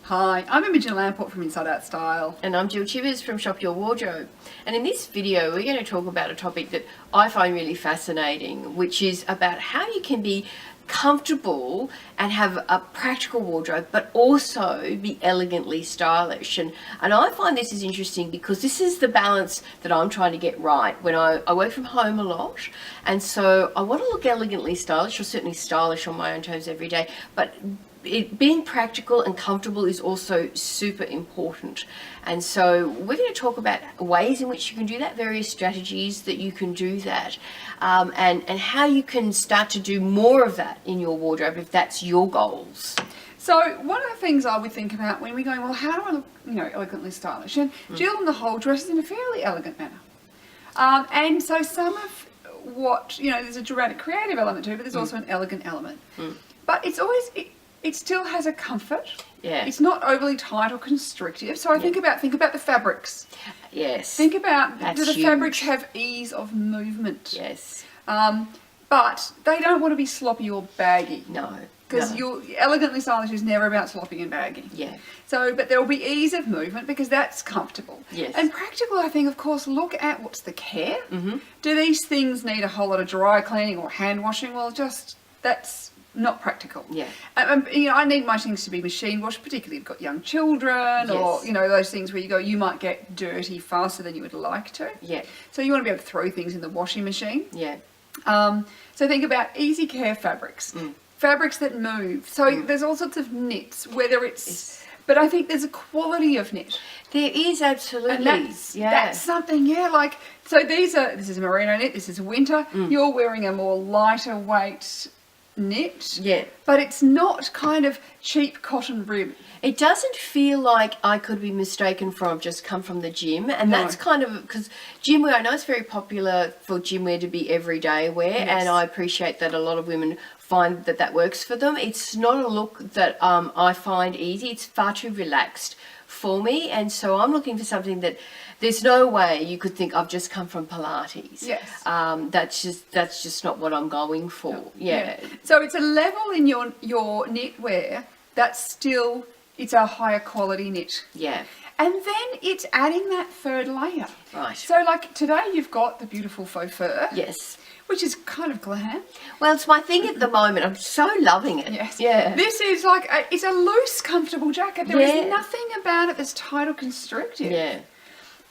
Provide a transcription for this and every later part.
Hi, I'm Imogen Lamport from Inside Out Style. And I'm Jill Chivers from Shop Your Wardrobe. And in this video, we're going to talk about a topic that I find really fascinating, which is about how you can be comfortable and have a practical wardrobe, but also be elegantly stylish. And I find this is interesting because this is the balance that I'm trying to get right. When I work from home a lot, and so I want to look elegantly stylish, or certainly stylish on my own terms every day, but being practical and comfortable is also super important. And so we're going to talk about ways in which you can do that, various strategies that you can do that, and how you can start to do more of that in your wardrobe if that's your goals. So one of the things I would think about when we're going, well, how do I look, elegantly stylish? And Jill on the whole dresses in a fairly elegant manner. And so some of what, there's a dramatic creative element to it, but there's also an elegant element. But it's always... It still has a comfort. Yeah. It's not overly tight or constrictive. So I think about the fabrics. Yes. Think about, That's do the huge. fabrics have ease of movement? Yes. But they don't want to be sloppy or baggy. No. Because your elegantly stylish is never about sloppy and baggy. Yeah. So, but there will be ease of movement because that's comfortable. Yes. And practical, I think, of course, look at what's the care. Mm-hmm. Do these things need a whole lot of dry cleaning or hand washing? Well, that's not practical. Yeah. I need my things to be machine washed, particularly if you've got young children, or those things where you might get dirty faster than you would like to. Yeah. So you want to be able to throw things in the washing machine. Yeah. So think about easy care fabrics, fabrics that move. So there's all sorts of knits, whether it's, but I think there's a quality of knit. There is, absolutely. And that's something, so this is a merino knit, this is winter. You're wearing a more lighter weight knit, but it's not kind of cheap cotton rib. It doesn't feel like I could be mistaken for I've just come from the gym, and that's kind of because gym wear, I know it's very popular for gym wear to be everyday wear, and I appreciate that a lot of women find that works for them. It's not a look that I find easy. It's far too relaxed for me, and so I'm looking for something that there's no way you could think I've just come from Pilates. Yes. That's just not what I'm going for. No. Yeah. So it's a level in your knitwear that's still, it's a higher quality knit. Yeah. And then it's adding that third layer. Right. So like today you've got the beautiful faux fur. Yes. Which is kind of glam. Well, it's my thing at the moment. I'm so loving it. Yes. Yeah. This is like, it's a loose, comfortable jacket. There is nothing about it that's tight or constrictive. Yeah.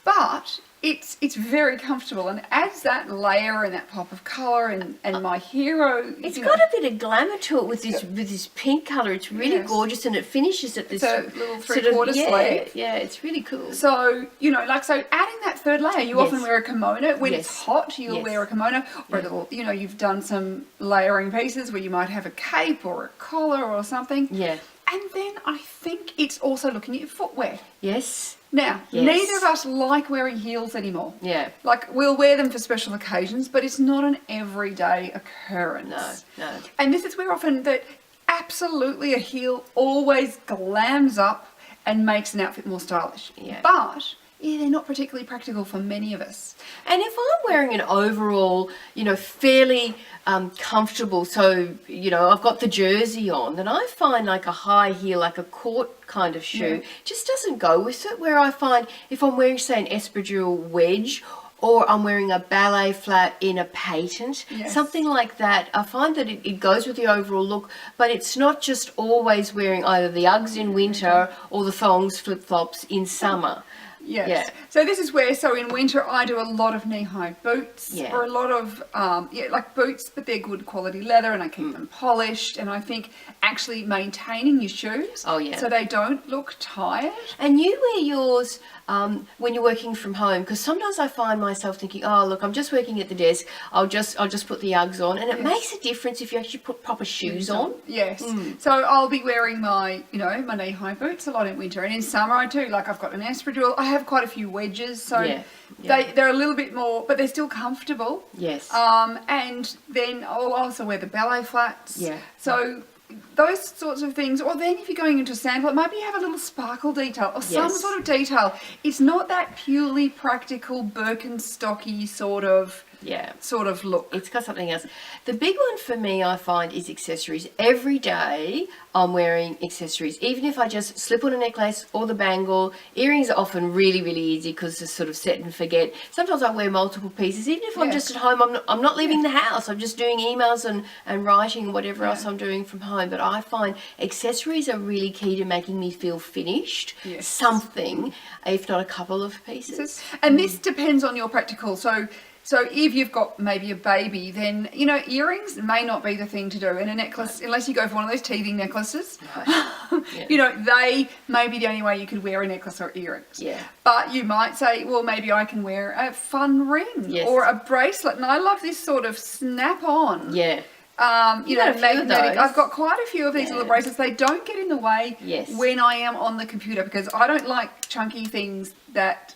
But it's very comfortable and adds that layer and that pop of colour and my hero. It's got a bit of glamour to it with this pink colour. It's really gorgeous, and it finishes at this little 3/4 sleeve. Yeah, it's really cool. So, so adding that third layer, you often wear a kimono. When it's hot, you'll wear a kimono, or a little, you've done some layering pieces where you might have a cape or a collar or something. Yeah. And then I think it's also looking at your footwear. Yes. Now, neither of us like wearing heels anymore. Yeah. Like, we'll wear them for special occasions, but it's not an everyday occurrence. No. And this is where often that absolutely a heel always glams up and makes an outfit more stylish. Yeah. But they're not particularly practical for many of us. And if I'm wearing an overall, fairly comfortable, so, I've got the jersey on, then I find like a high heel, like a court kind of shoe, just doesn't go with it, where I find if I'm wearing, say, an espadrille wedge, or I'm wearing a ballet flat in a patent, something like that, I find that it goes with the overall look, but it's not just always wearing either the Uggs in winter or the thongs, flip-flops in summer. Yes. Yeah. So this is where, in winter I do a lot of knee-high boots, or a lot of, like boots, but they're good quality leather, and I keep them polished, and I think actually maintaining your shoes so they don't look tired. And you wear yours when you're working from home, because sometimes I find myself thinking, oh look, I'm just working at the desk, I'll just put the Uggs on, and it makes a difference if you actually put proper shoes on. Yes. So I'll be wearing my my knee-high boots a lot in winter, and in summer I do. Like, I've got an espadrille, I have quite a few wedges, so they're a little bit more, but they're still comfortable. Yes. And then I'll also wear the ballet flats. Yeah. So those sorts of things, or then if you're going into sandal, maybe you have a little sparkle detail or some sort of detail. It's not that purely practical Birkenstocky sort of Yeah. sort of look. It's got something else. The big one for me, I find, is accessories. Every day I'm wearing accessories. Even if I just slip on a necklace or the bangle. Earrings are often really, really easy because it's sort of set and forget. Sometimes I wear multiple pieces. Even if I'm just at home, I'm not leaving the house. I'm just doing emails and writing and whatever else I'm doing from home. But I find accessories are really key to making me feel finished. Yes. Something, if not a couple of pieces. And this depends on your practical. So if you've got maybe a baby, then, you know, earrings may not be the thing to do. And a necklace, unless you go for one of those teething necklaces, you know, they may be the only way you could wear a necklace or earrings. Yeah. But you might say, well, maybe I can wear a fun ring or a bracelet. And I love this sort of snap-on. Yeah. You know, magnetic. I've got quite a few of these little bracelets. They don't get in the way when I am on the computer because I don't like chunky things that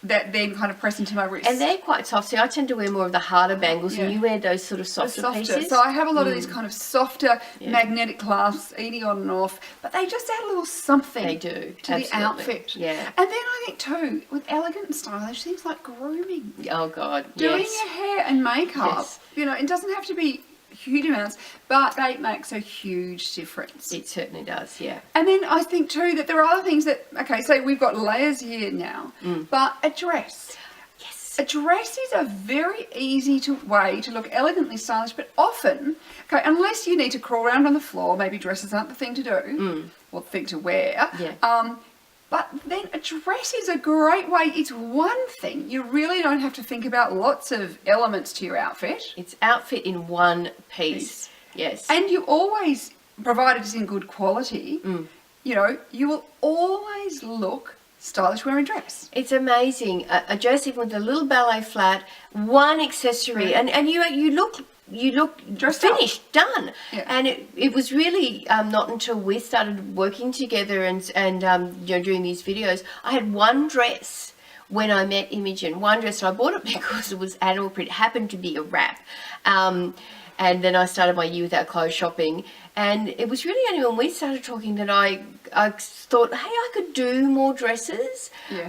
then kind of press into my wrist. And they're quite soft. See, I tend to wear more of the harder bangles, and you wear those sort of softer pieces. So I have a lot of these kind of softer magnetic clasps, eating on and off, but they just add a little something. They do to the outfit. Yeah. And then I think too, with elegant and stylish things like grooming. Oh God, doing your hair and makeup. You know, it doesn't have to be huge amounts, but it makes a huge difference. It certainly does, yeah. And then I think too that there are other things that, okay, so we've got layers here now, but a dress. Yes. A dress is a very easy way to look elegantly stylish, but often, okay, unless you need to crawl around on the floor, maybe dresses aren't the thing to do, or the thing to wear. Yeah. But then a dress is a great way. It's one thing. You really don't have to think about lots of elements to your outfit. It's outfit in one piece. Yes. And you always, provided it's in good quality, you know, you will always look stylish wearing a dress. It's amazing. A dress even with a little ballet flat, one accessory, and you look dressed finished, done. Yeah. And it was really not until we started working together and you know, doing these videos, I had one dress when I met Imogen, one dress. So I bought it because it was animal print. It happened to be a wrap. And then I started my year without clothes shopping. And it was really only when we started talking that I thought, hey, I could do more dresses. Yes.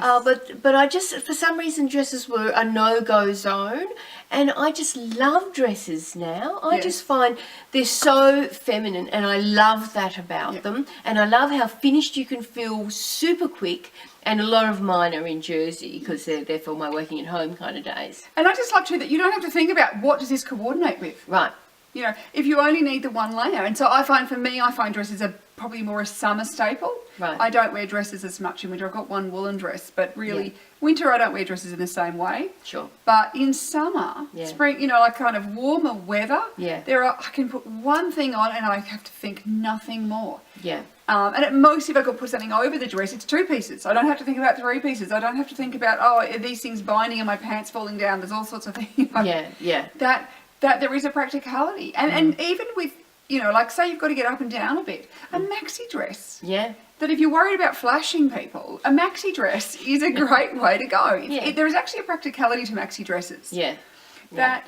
But I just, for some reason, dresses were a no-go zone. And I just love dresses now. I just find they're so feminine, and I love that about them. And I love how finished you can feel super quick. And a lot of mine are in Jersey because they're for my working at home kind of days. And I just love too that you don't have to think about what does this coordinate with. Right. You know, if you only need the one layer. And so I find dresses are probably more a summer staple. Right. I don't wear dresses as much in winter. I've got one woolen dress, but really winter I don't wear dresses in the same way. Sure. But in summer, spring, you know, like kind of warmer weather, I can put one thing on and I have to think nothing more. Yeah. And at most, if I could put something over the dress, it's 2 pieces. I don't have to think about 3 pieces. I don't have to think about, oh, are these things binding and my pants falling down? There's all sorts of things. You know, that there is a practicality. And even with, you know, like say you've got to get up and down a bit, a maxi dress. Yeah. That if you're worried about flashing people, a maxi dress is a great way to go. There is actually a practicality to maxi dresses. Yeah.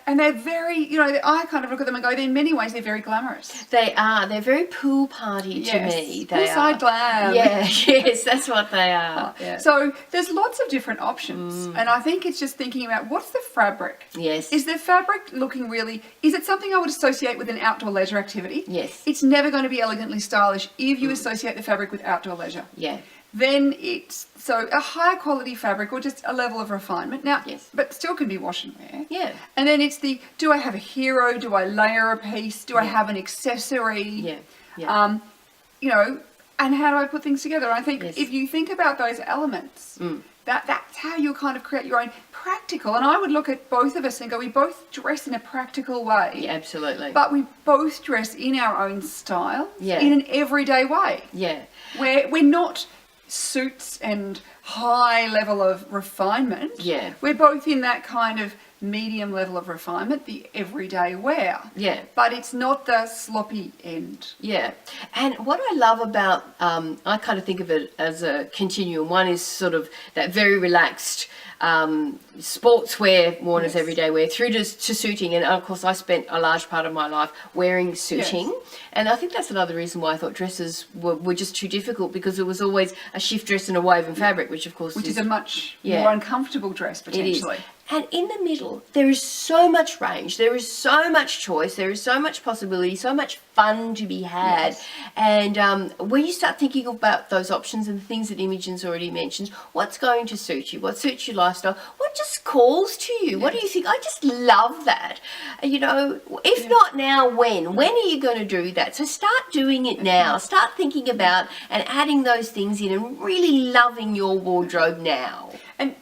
And they're very, you know, I kind of look at them and go, in many ways, they're very glamorous. They are. They're very pool party to me. They are. Poolside glam. Yeah, yes, that's what they are. So there's lots of different options. And I think it's just thinking about what's the fabric? Yes. Is the fabric looking really, is it something I would associate with an outdoor leisure activity? Yes. It's never going to be elegantly stylish if you associate the fabric with outdoor leisure. Yeah. Then it's, so a high quality fabric or just a level of refinement. Now, but still can be wash and wear. Yeah. And then it's the, do I have a hero? Do I layer a piece? Do I have an accessory? Yeah. Yeah. You know, and how do I put things together? I think if you think about those elements, that's how you'll kind of create your own practical. And I would look at both of us and go, we both dress in a practical way. Yeah, absolutely. But we both dress in our own style, Yeah. in an everyday way. Yeah. Where we're not suits and high level of refinement. Yeah. We're both in that kind of medium level of refinement, the everyday wear. Yeah. But it's not the sloppy end. Yeah. And what I love about, I kind of think of it as a continuum. One is sort of that very relaxed sportswear, worn as everyday wear, through to suiting. And of course, I spent a large part of my life wearing suiting. And I think that's another reason why I thought dresses were just too difficult, because it was always a shift dress and a woven fabric, which of course is a much more uncomfortable dress potentially. It is. And in the middle, there is so much range, there is so much choice, there is so much possibility, so much fun to be had. Yes. And when you start thinking about those options and the things that Imogen's already mentioned, what's going to suit you, what suits your lifestyle, what just calls to you, what do you think? I just love that. You know, if not now, when? When are you going to do that? So start doing it now. Start thinking about and adding those things in and really loving your wardrobe now. And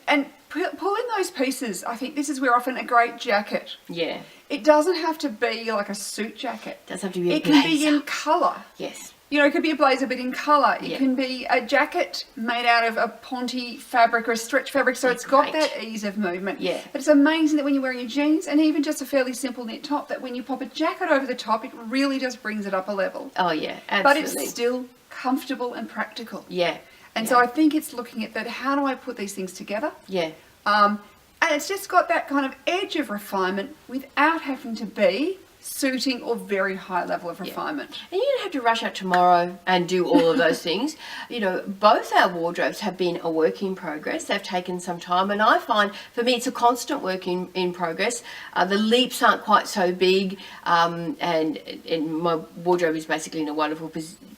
pull in those pieces. I think this is where often a great jacket. Yeah. It doesn't have to be like a suit jacket. It doesn't have to be a It blazer. can be in colour. Yes. You know, it could be a blazer, but in colour. It Yeah. can be a jacket made out of a ponte fabric or a stretch fabric, so it's got Great. that ease of movement. Yeah. But it's amazing that when you're wearing your jeans and even just a fairly simple knit top, that when you pop a jacket over the top, it really just brings it up a level. Oh, yeah, But absolutely. it's still comfortable and practical. Yeah. And yeah. so I think it's looking at that, how do I put these things together? Yeah. And it's just got that kind of edge of refinement without having to be suiting or very high level of refinement. And you don't have to rush out tomorrow and do all of those things. You know, both our wardrobes have been a work in progress. They've taken some time, and I find for me it's a constant work in progress. The leaps aren't quite so big, and my wardrobe is basically in a wonderful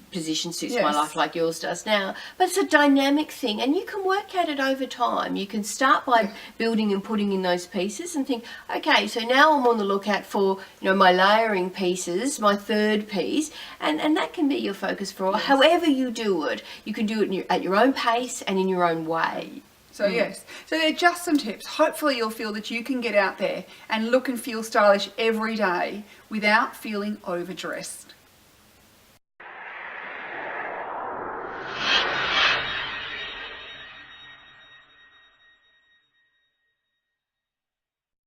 position, suits my Yes. life like yours does now. But it's a dynamic thing, and you can work at it over time. You can start by building and putting in those pieces and think, okay, so now I'm on the lookout for, you know, my layering pieces, my third piece, and that can be your focus for however you do it. You can do it at your own pace and in your own way. So yes, so they're just some tips. Hopefully you'll feel that you can get out there and look and feel stylish every day without feeling overdressed.